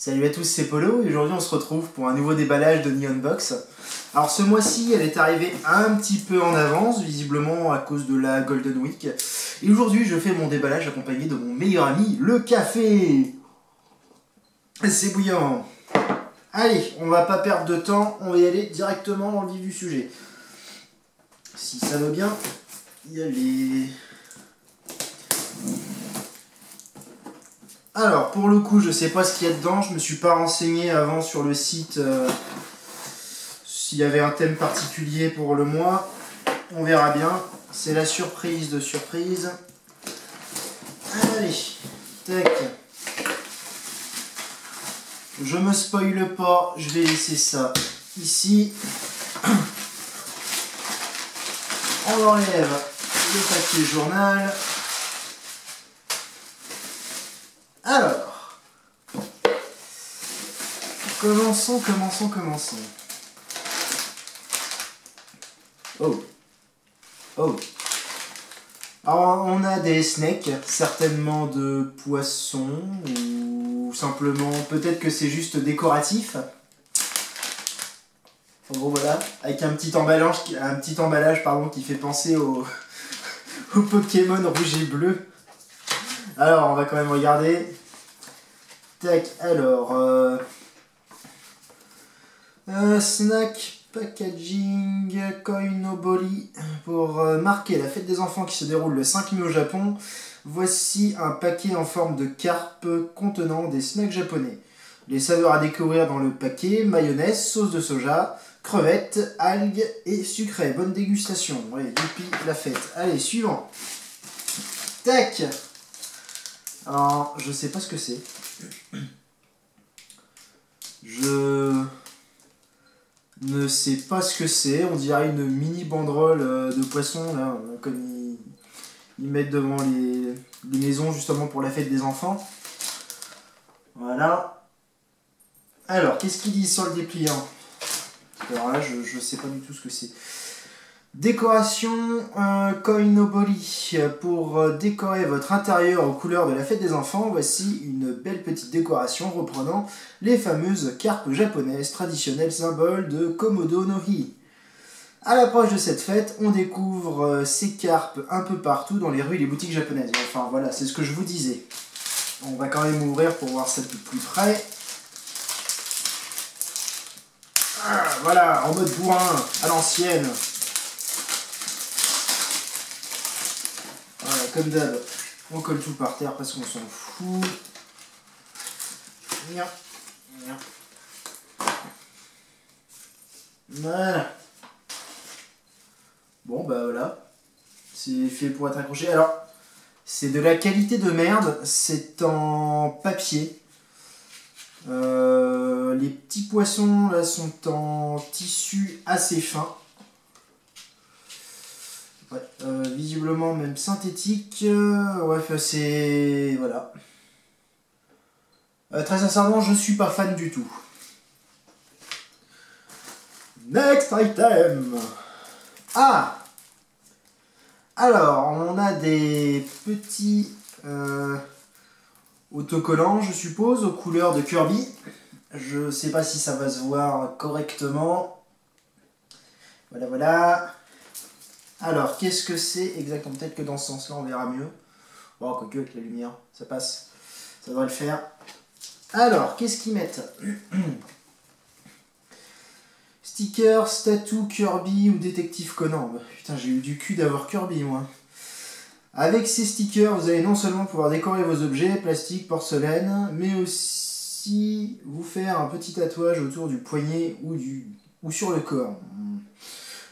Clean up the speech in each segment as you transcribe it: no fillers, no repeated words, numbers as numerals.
Salut à tous, c'est Polo et aujourd'hui on se retrouve pour un nouveau déballage de Neon Box. Alors ce mois-ci elle est arrivée un petit peu en avance, visiblement à cause de la Golden Week. Et aujourd'hui je fais mon déballage accompagné de mon meilleur ami, le café. C'est bouillant. Allez, on va pas perdre de temps, on va y aller directement dans le vif du sujet. Si ça va bien, y aller. Alors, pour le coup, je sais pas ce qu'il y a dedans, je me suis pas renseigné avant sur le site s'il y avait un thème particulier pour le mois. On verra bien. C'est la surprise de surprise. Allez, tac. Je me spoile pas, je vais laisser ça ici. On enlève le papier journal. Alors, commençons. Oh. Alors, on a des snacks, certainement de poissons, ou simplement, peut-être que c'est juste décoratif. En gros, voilà, avec un petit emballage qui fait penser au Pokémon rouge et bleu. Alors, on va quand même regarder. Tac, alors... snack packaging Koinobori pour marquer la fête des enfants qui se déroule le 5 mai au Japon. Voici un paquet en forme de carpe contenant des snacks japonais. Les saveurs à découvrir dans le paquet: mayonnaise, sauce de soja, crevettes, algues et sucré. Bonne dégustation. Allez, youpi, la fête. Allez, suivant. Tac. Alors, je sais pas ce que c'est. Je ne sais pas ce que c'est. On dirait une mini banderole de poisson, là, comme ils mettent devant les maisons, justement pour la fête des enfants. Voilà. Alors, qu'est-ce qu'ils disent sur le dépliant? Alors là, je sais pas du tout ce que c'est. Décoration Koinobori. Pour décorer votre intérieur aux couleurs de la fête des enfants, voici une belle petite décoration reprenant les fameuses carpes japonaises, traditionnelles symboles de Komodo no Hi. À l'approche de cette fête, on découvre ces carpes un peu partout dans les rues et les boutiques japonaises. Enfin voilà, c'est ce que je vous disais. On va quand même ouvrir pour voir ça de plus près. Ah, voilà, en mode bourrin, à l'ancienne. Voilà, comme d'hab, on colle tout par terre parce qu'on s'en fout. Voilà. Bon, bah voilà. C'est fait pour être accroché. Alors, c'est de la qualité de merde. C'est en papier. Les petits poissons, là, sont en tissu assez fin. Ouais, visiblement même synthétique. Ouais, c'est... Voilà. Très sincèrement, je suis pas fan du tout. Next item. Ah! Alors, on a des petits autocollants, je suppose, aux couleurs de Kirby. Je sais pas si ça va se voir correctement. Voilà, voilà. Alors, qu'est-ce que c'est exactement? Peut-être que dans ce sens-là, on verra mieux. Bon, quoique, avec la lumière, ça passe. Ça devrait le faire. Alors, qu'est-ce qu'ils mettent? Sticker, statue, Kirby ou détective Conan. Bah, putain, j'ai eu du cul d'avoir Kirby, moi. Avec ces stickers, vous allez non seulement pouvoir décorer vos objets, plastique, porcelaine, mais aussi vous faire un petit tatouage autour du poignet ou sur le corps.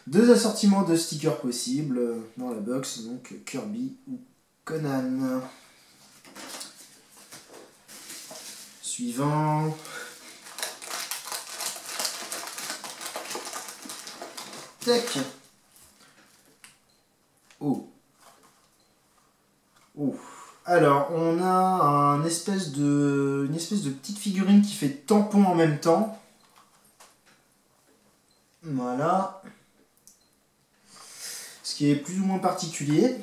Deux assortiments de stickers possibles dans la box, donc Kirby ou Conan. Suivant. Tac. Oh. Oh. Alors, on a une espèce de petite figurine qui fait tampon en même temps. Voilà. Ce qui est plus ou moins particulier.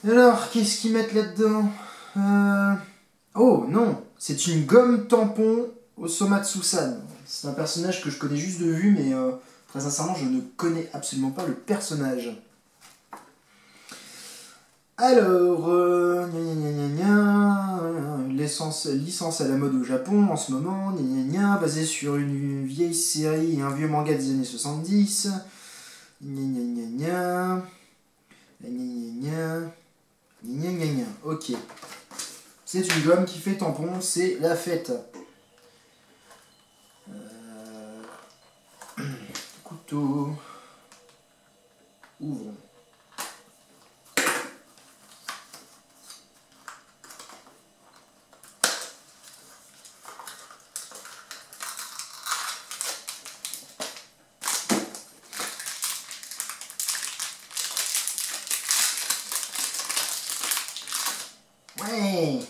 Alors, qu'est-ce qu'ils mettent là-dedans? Oh non, c'est une gomme tampon Osomatsu-san. C'est un personnage que je connais juste de vue, mais très sincèrement, je ne connais absolument pas le personnage. Alors, licence à la mode au Japon en ce moment, basée sur une vieille série et un vieux manga des années 70. Ok. C'est une gomme qui fait tampon, c'est la fête. Couteau. Ouvrons. Ouais.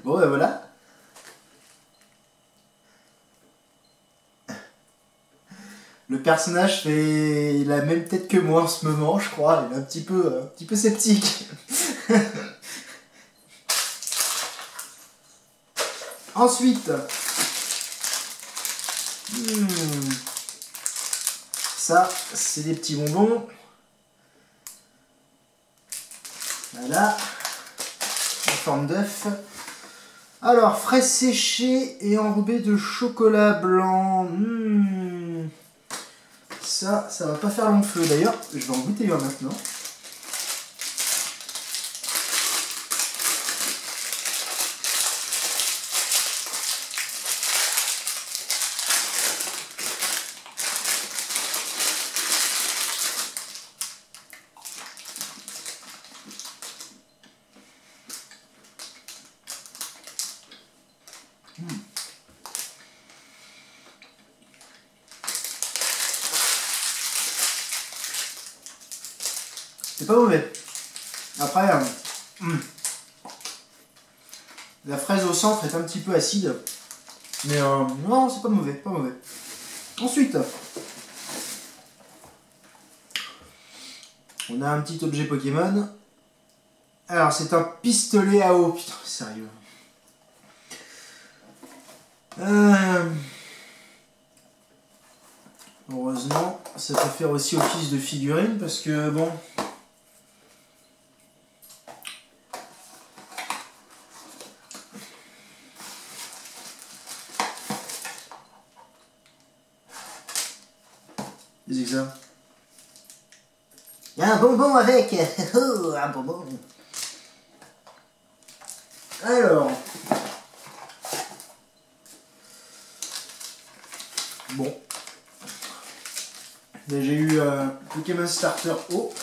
Bon ben voilà. Le personnage fait la même tête que moi en ce moment, je crois. Il est un petit peu sceptique. Ensuite, ça, c'est des petits bonbons. Voilà, en forme d'œuf. Alors, fraises séchées et enrobées de chocolat blanc. Ça va pas faire long feu. D'ailleurs, je vais en goûter un maintenant. C'est pas mauvais. Après, la fraise au centre est un petit peu acide. Mais non, c'est pas mauvais, pas mauvais. Ensuite, on a un petit objet Pokémon. Alors, c'est un pistolet à eau. Putain, sérieux. Heureusement, ça peut faire aussi office de figurine parce que bon. Qu'est-ce que c'est que ça? Il y a un bonbon avec. Oh, un bonbon. Alors. Bon. Là, j'ai eu Pokémon Starter O.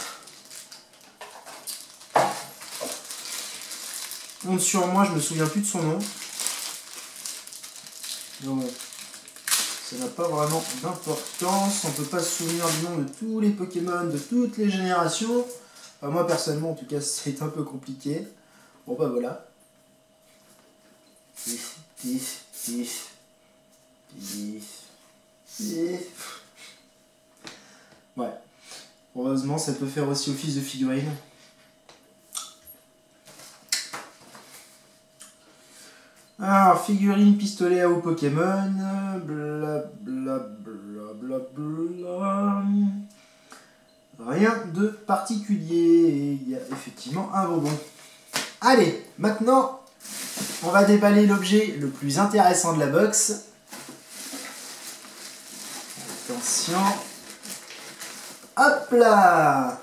Compte sur moi, je me souviens plus de son nom. Donc, ça n'a pas vraiment d'importance. On peut pas se souvenir du nom de tous les Pokémon de toutes les générations. Enfin, moi, personnellement, en tout cas, c'est un peu compliqué. Bon, bah voilà. Ouais. Heureusement, ça peut faire aussi office de figurine. Alors, figurine pistolet à eau Pokémon, blablabla. Rien de particulier. Il y a effectivement un bonbon. Allez, maintenant, on va déballer l'objet le plus intéressant de la box. Attention. Hop là!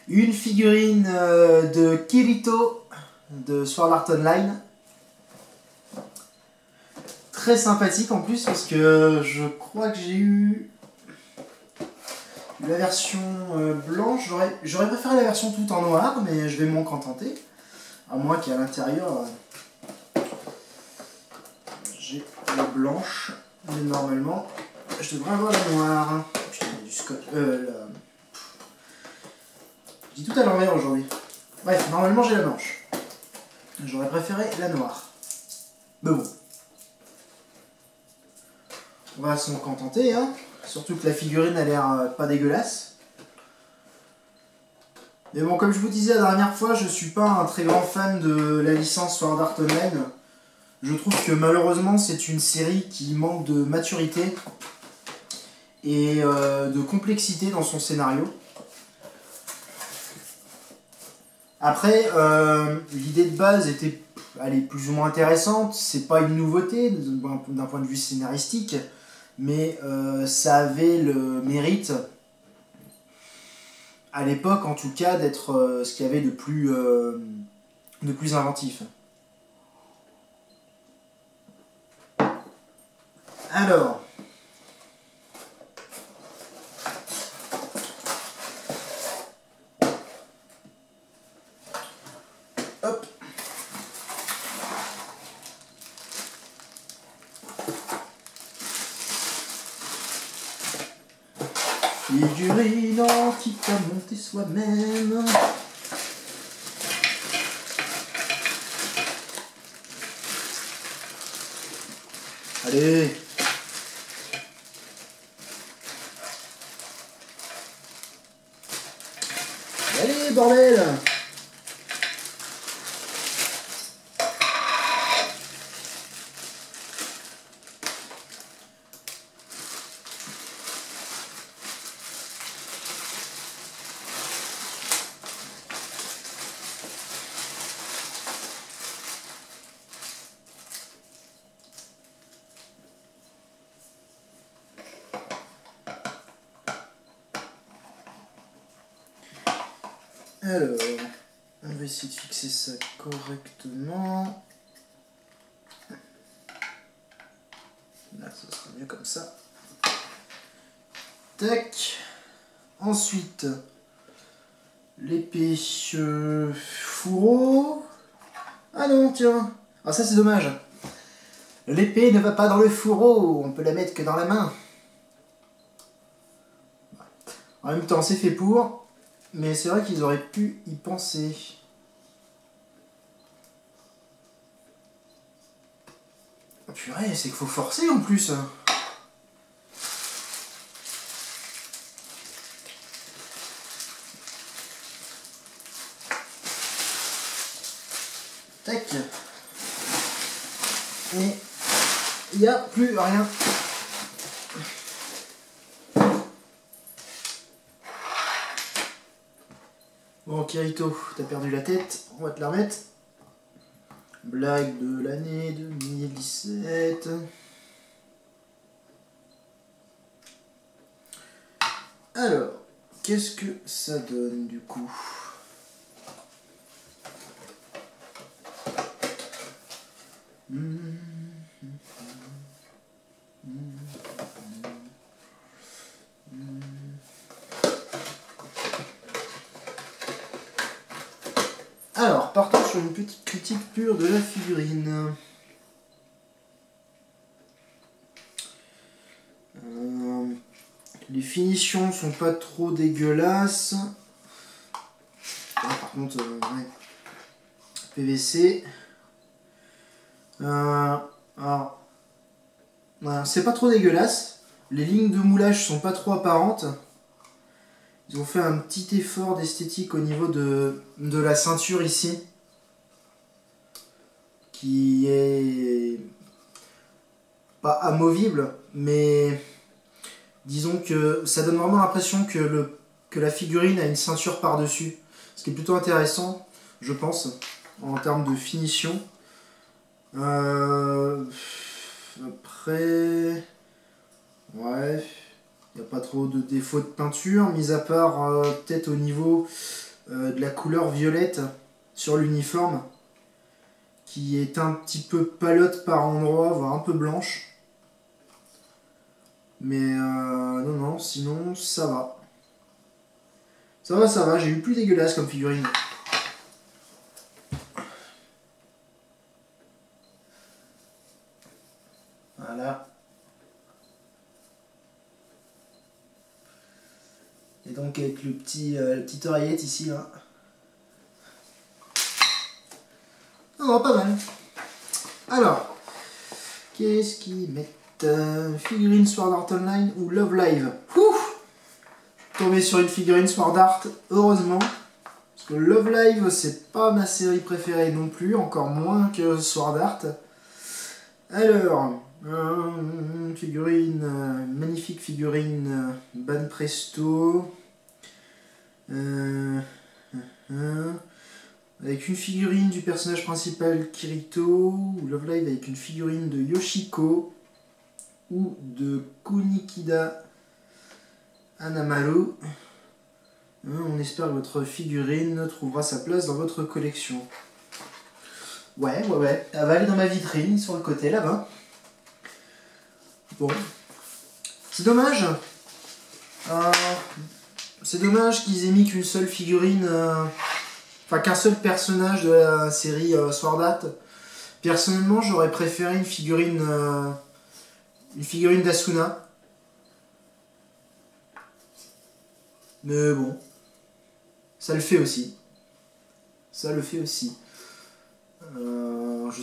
Une figurine de Kirito de Sword Art Online. Très sympathique en plus parce que je crois que j'ai eu la version blanche. J'aurais préféré la version toute en noir, mais je vais m'en contenter. À moins qu'à l'intérieur j'ai la blanche. Mais normalement, je devrais avoir la noire. Putain, il y a du scotch. Je dis tout à l'envers aujourd'hui. Bref, normalement j'ai la blanche. J'aurais préféré la noire. Mais bon. On va s'en contenter, hein. Surtout que la figurine a l'air pas dégueulasse. Mais bon, comme je vous disais la dernière fois, je suis pas un très grand fan de la licence Sword Art Online. Je trouve que malheureusement c'est une série qui manque de maturité et de complexité dans son scénario. Après, l'idée de base était plus ou moins intéressante, c'est pas une nouveauté d'un point de vue scénaristique, mais ça avait le mérite, à l'époque en tout cas, d'être ce qu'il y avait de plus inventif. Alors, hop. Figurine antique à monter soi-même. Allez. Allez, bordel. Alors, on va essayer de fixer ça correctement. Là, ça sera mieux comme ça. Tac. Ensuite, l'épée fourreau. Ah non, tiens. Ah, ça c'est dommage. L'épée ne va pas dans le fourreau, on peut la mettre que dans la main. En même temps, c'est fait pour. Mais c'est vrai qu'ils auraient pu y penser. Oh, purée, c'est qu'il faut forcer en plus. Tac. Et il n'y a plus rien. Bon, Kirito, t'as perdu la tête, on va te la remettre. Blague de l'année 2017. Alors, qu'est-ce que ça donne du coup? Alors, partons sur une petite critique pure de la figurine. Les finitions sont pas trop dégueulasses. Par contre, ouais. PVC. Alors, voilà, c'est pas trop dégueulasse. Les lignes de moulage sont pas trop apparentes. Ils ont fait un petit effort d'esthétique au niveau de la ceinture ici. Qui est pas amovible, mais disons que ça donne vraiment l'impression que la figurine a une ceinture par-dessus. Ce qui est plutôt intéressant, je pense, en termes de finition. Après, ouais, il n'y a pas trop de défauts de peinture, mis à part peut-être au niveau de la couleur violette sur l'uniforme, qui est un petit peu palote par endroits, voire un peu blanche. Mais non, non, sinon ça va. Ça va, j'ai eu plus dégueulasse comme figurine. Voilà. Et donc avec le petite oreillette ici, là. Oh, pas mal. Alors, qu'est-ce qu'ils mettent? Figurine Sword Art Online ou Love Live? Ouh, tombé sur une figurine Sword Art, heureusement. que Love Live, c'est pas ma série préférée non plus, encore moins que Sword Art. Alors, figurine, magnifique figurine, Ban Presto. Avec une figurine du personnage principal Kirito, ou Love Live avec une figurine de Yoshiko, ou de Kunikida Hanamaru. On espère que votre figurine trouvera sa place dans votre collection. Ouais. Elle va aller dans ma vitrine, sur le côté, là-bas. Bon. C'est dommage. C'est dommage qu'ils aient mis qu'une seule figurine... Enfin, qu'un seul personnage de la série Sword Art. Personnellement, j'aurais préféré une figurine d'Asuna. Mais bon. Ça le fait aussi. Je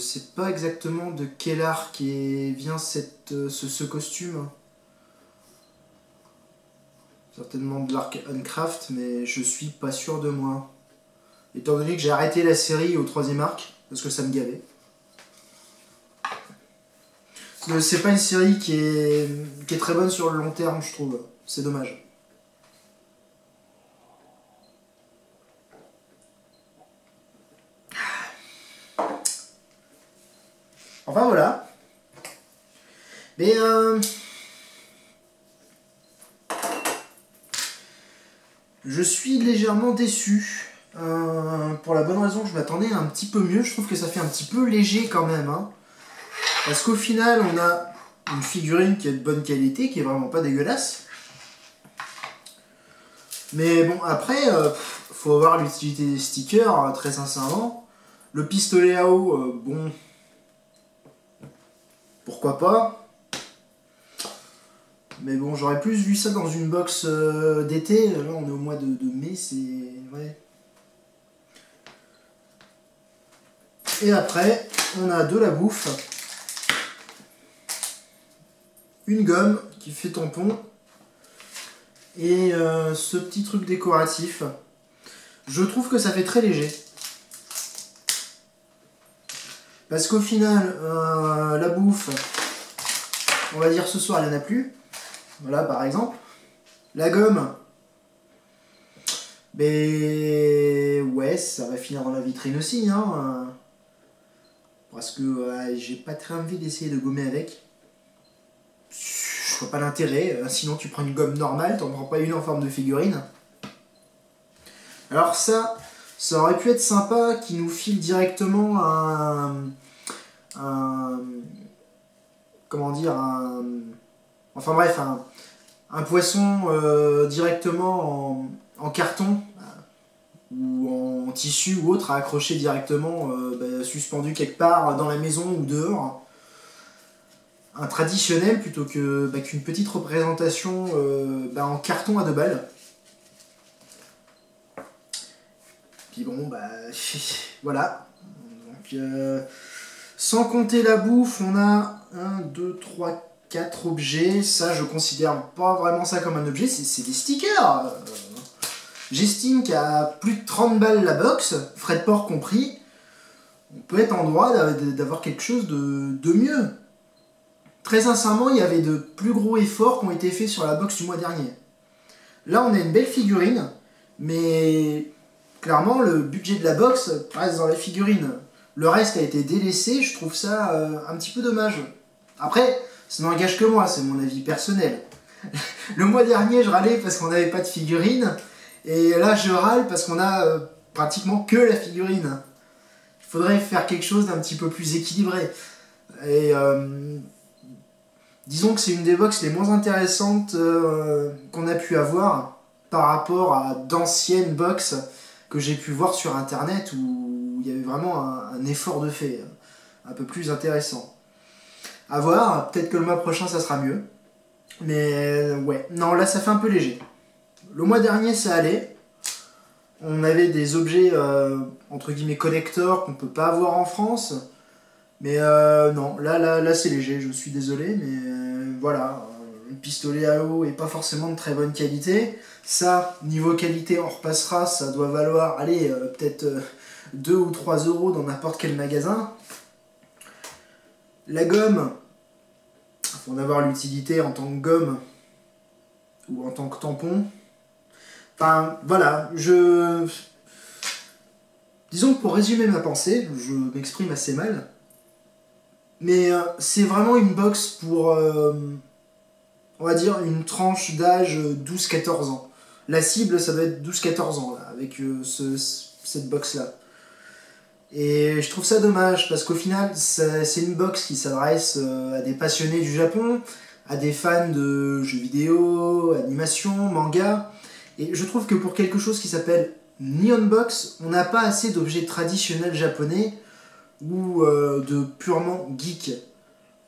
sais pas exactement de quel arc vient ce costume. Certainement de l'arc Uncraft, mais je suis pas sûr de moi. Étant donné que j'ai arrêté la série au 3e arc, parce que ça me gavait. C'est pas une série qui est très bonne sur le long terme, je trouve. C'est dommage. Enfin voilà. Mais je suis légèrement déçu. Pour la bonne raison que je m'attendais un petit peu mieux. Je trouve que ça fait un petit peu léger quand même. Parce qu'au final, on a une figurine qui est de bonne qualité, qui est vraiment pas dégueulasse. Mais bon, après, faut voir l'utilité des stickers, très sincèrement. Le pistolet à eau, bon... Pourquoi pas. Mais bon, j'aurais plus vu ça dans une box d'été. Là, on est au mois de mai, c'est... Ouais. Et après, on a de la bouffe. Une gomme qui fait tampon. Et ce petit truc décoratif. Je trouve que ça fait très léger. Parce qu'au final, la bouffe, on va dire ce soir, il n'y en a plus. Voilà, par exemple. La gomme, ben ouais, ça va finir dans la vitrine aussi. Parce que j'ai pas très envie d'essayer de gommer avec. Je vois pas l'intérêt. Sinon, tu prends une gomme normale, t'en prends pas une en forme de figurine. Alors ça aurait pu être sympa qu'ils nous filent directement comment dire, enfin bref, un poisson directement en carton ou en tissu ou autre à accrocher directement, suspendu quelque part dans la maison ou dehors. Un traditionnel plutôt qu'une petite représentation en carton à 2 balles. Puis bon, voilà. Donc, sans compter la bouffe, on a 1, 2, 3, 4 objets. Ça, je considère pas vraiment ça comme un objet, c'est des stickers. J'estime qu'à plus de 30 balles la box, frais de port compris, on peut être en droit d'avoir quelque chose de mieux. Très sincèrement, il y avait de plus gros efforts qui ont été faits sur la box du mois dernier. Là, on a une belle figurine, mais clairement, le budget de la box reste dans la figurine. Le reste a été délaissé, je trouve ça un petit peu dommage. Après, ça n'engage que moi, c'est mon avis personnel. Le mois dernier, je râlais parce qu'on n'avait pas de figurine, et là, je râle parce qu'on a pratiquement que la figurine. Il faudrait faire quelque chose d'un petit peu plus équilibré. Et disons que c'est une des box les moins intéressantes qu'on a pu avoir par rapport à d'anciennes box que j'ai pu voir sur internet où il y avait vraiment un effort de fait, un peu plus intéressant. À voir, peut-être que le mois prochain ça sera mieux. Mais ouais, non là ça fait un peu léger. Le mois dernier ça allait. On avait des objets entre guillemets collector qu'on peut pas avoir en France. Mais non, là c'est léger, je suis désolé, mais voilà. pistolet à eau et pas forcément de très bonne qualité. Ça, niveau qualité, on repassera, ça doit valoir, allez, peut-être 2 ou 3 euros dans n'importe quel magasin. La gomme, il faut en avoir l'utilité en tant que gomme ou en tant que tampon. Enfin, voilà, disons que pour résumer ma pensée, je m'exprime assez mal, mais c'est vraiment une box pour, on va dire, une tranche d'âge 12-14 ans. La cible, ça doit être 12-14 ans, là, avec cette box-là. Et je trouve ça dommage, parce qu'au final, c'est une box qui s'adresse à des passionnés du Japon, à des fans de jeux vidéo, animation, manga. Et je trouve que pour quelque chose qui s'appelle Neon Box, on n'a pas assez d'objets traditionnels japonais ou de purement geek.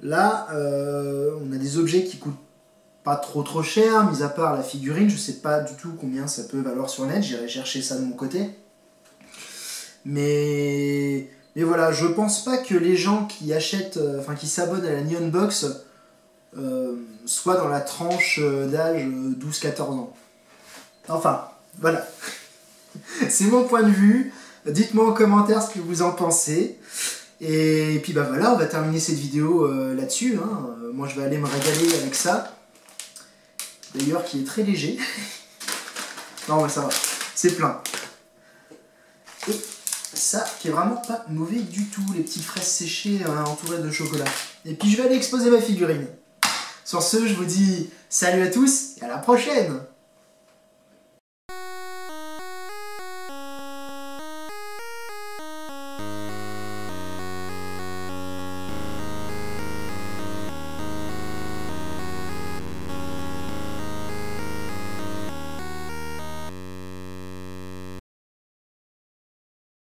Là, on a des objets qui coûtent pas trop cher, mis à part la figurine. Je sais pas du tout combien ça peut valoir sur le net, j'irai chercher ça de mon côté. Mais voilà, je pense pas que les gens qui achètent, qui s'abonnent à la Neon Box soient dans la tranche d'âge 12-14 ans. Enfin, voilà. C'est mon point de vue. Dites-moi en commentaire ce que vous en pensez. Et puis bah voilà, on va terminer cette vidéo là-dessus. Hein. Moi je vais aller me régaler avec ça. D'ailleurs qui est très léger. Non mais ça va, c'est plein. Et ça qui est vraiment pas mauvais du tout, les petites fraises séchées entourées de chocolat. Et puis je vais aller exposer ma figurine. Sur ce, je vous dis salut à tous et à la prochaine!